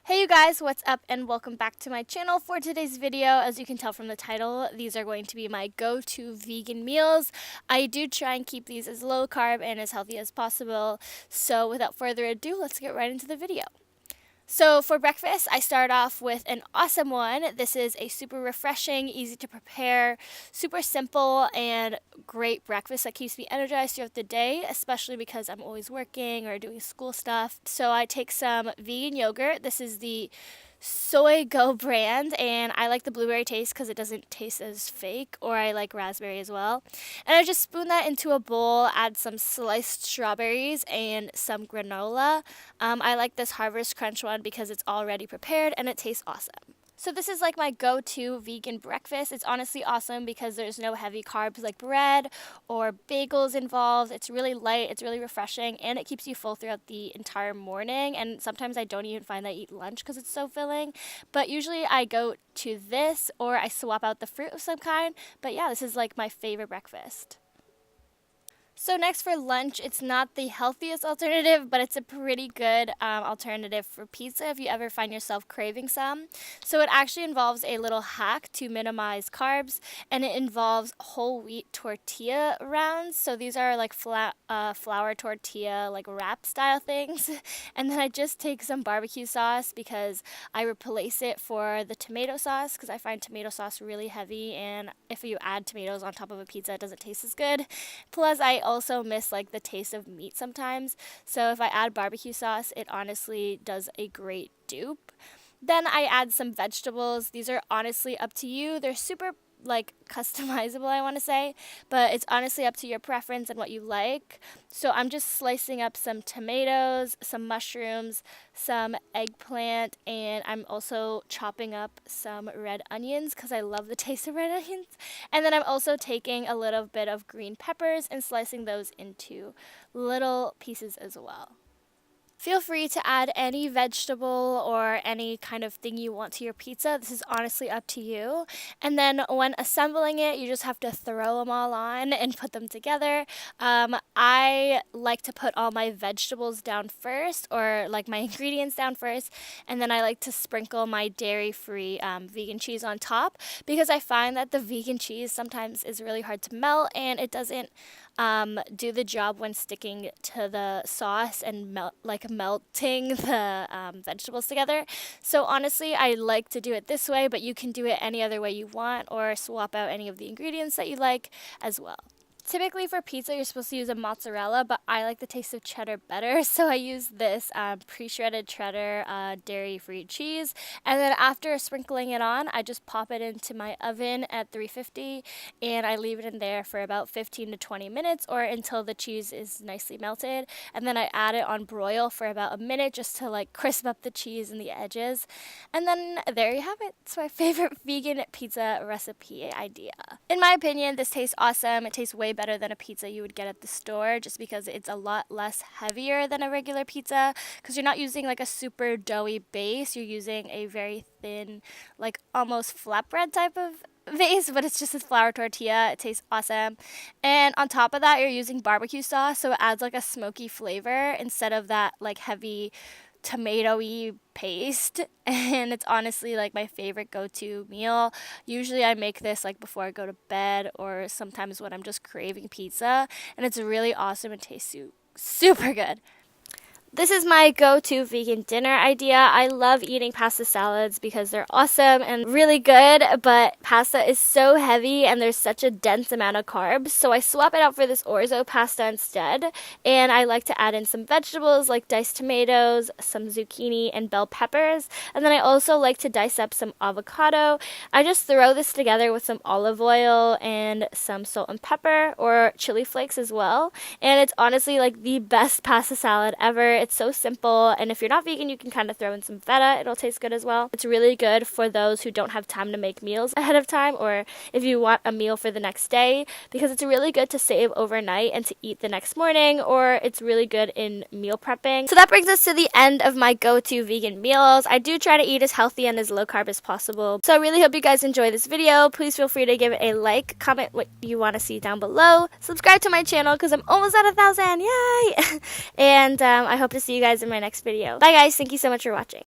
Hey you guys, what's up and welcome back to my channel. For today's video, as you can tell from the title, these are going to be my go-to vegan meals. I do try and keep these as low carb and as healthy as possible. So without further ado, let's get right into the video. So for breakfast, I start off with an awesome one. This is a super refreshing, easy to prepare, super simple, and great breakfast that keeps me energized throughout the day, especially because I'm always working or doing school stuff. So I take some vegan yogurt. This is the Soygo brand, and I like the blueberry taste because it doesn't taste as fake, or I like raspberry as well. And I just spoon that into a bowl, add some sliced strawberries and some granola. I like this Harvest Crunch one because it's already prepared and it tastes awesome. So this is like my go-to vegan breakfast. It's honestly awesome because there's no heavy carbs like bread or bagels involved. It's really light, it's really refreshing, and it keeps you full throughout the entire morning. And sometimes I don't even find that I eat lunch because it's so filling. But usually I go to this or I swap out the fruit of some kind. But yeah, this is like my favorite breakfast. So next for lunch, it's not the healthiest alternative, but it's a pretty good alternative for pizza if you ever find yourself craving some. So it actually involves a little hack to minimize carbs, and it involves whole wheat tortilla rounds. So these are like flour tortilla, like wrap style things. And then I just take some barbecue sauce because I replace it for the tomato sauce because I find tomato sauce really heavy, and if you add tomatoes on top of a pizza, it doesn't taste as good. Plus, I also miss like the taste of meat sometimes, so if I add barbecue sauce, it honestly does a great dupe. Then I add some vegetables. These are honestly up to you. They're super like customizable, I want to say, but it's honestly up to your preference and what you like. So I'm just slicing up some tomatoes, some mushrooms, some eggplant, and I'm also chopping up some red onions because I love the taste of red onions. And then I'm also taking a little bit of green peppers and slicing those into little pieces as well. Feel free to add any vegetable or any kind of thing you want to your pizza. This is honestly up to you. And then when assembling it, you just have to throw them all on and put them together. I like to put all my vegetables down first, or like my ingredients down first, and then I like to sprinkle my dairy-free vegan cheese on top because I find that the vegan cheese sometimes is really hard to melt and it doesn't do the job when sticking to the sauce and melting the vegetables together. So honestly, I like to do it this way, but you can do it any other way you want or swap out any of the ingredients that you like as well. Typically for pizza, you're supposed to use a mozzarella, but I like the taste of cheddar better, so I use this pre-shredded cheddar dairy-free cheese. And then after sprinkling it on, I just pop it into my oven at 350, and I leave it in there for about 15 to 20 minutes or until the cheese is nicely melted. And then I add it on broil for about a minute just to like crisp up the cheese and the edges. And then there you have it. It's my favorite vegan pizza recipe idea. In my opinion, this tastes awesome. It tastes way better than a pizza you would get at the store just because it's a lot less heavier than a regular pizza because you're not using like a super doughy base. You're using a very thin, like almost flatbread type of base, but it's just a flour tortilla. It tastes awesome. And on top of that, you're using barbecue sauce, so it adds like a smoky flavor instead of that like heavy tomatoey paste, and it's honestly like my favorite go-to meal. Usually I make this like before I go to bed or sometimes when I'm just craving pizza, and it's really awesome and tastes super good. This is my go-to vegan dinner idea. I love eating pasta salads because they're awesome and really good, but pasta is so heavy and there's such a dense amount of carbs, so I swap it out for this orzo pasta instead, and I like to add in some vegetables like diced tomatoes, some zucchini, and bell peppers, and then I also like to dice up some avocado. I just throw this together with some olive oil and some salt and pepper or chili flakes as well, and it's honestly like the best pasta salad ever. It's so simple, and if you're not vegan, you can kind of throw in some feta. It'll taste good as well. It's really good for those who don't have time to make meals ahead of time, or if you want a meal for the next day, because it's really good to save overnight and to eat the next morning, or it's really good in meal prepping. So that brings us to the end of my go-to vegan meals. I do try to eat as healthy and as low carb as possible. So I really hope you guys enjoy this video. Please feel free to give it a like, comment what you want to see down below, subscribe to my channel because I'm almost at 1,000, yay! And I hope to see you guys in my next video. Bye guys, thank you so much for watching.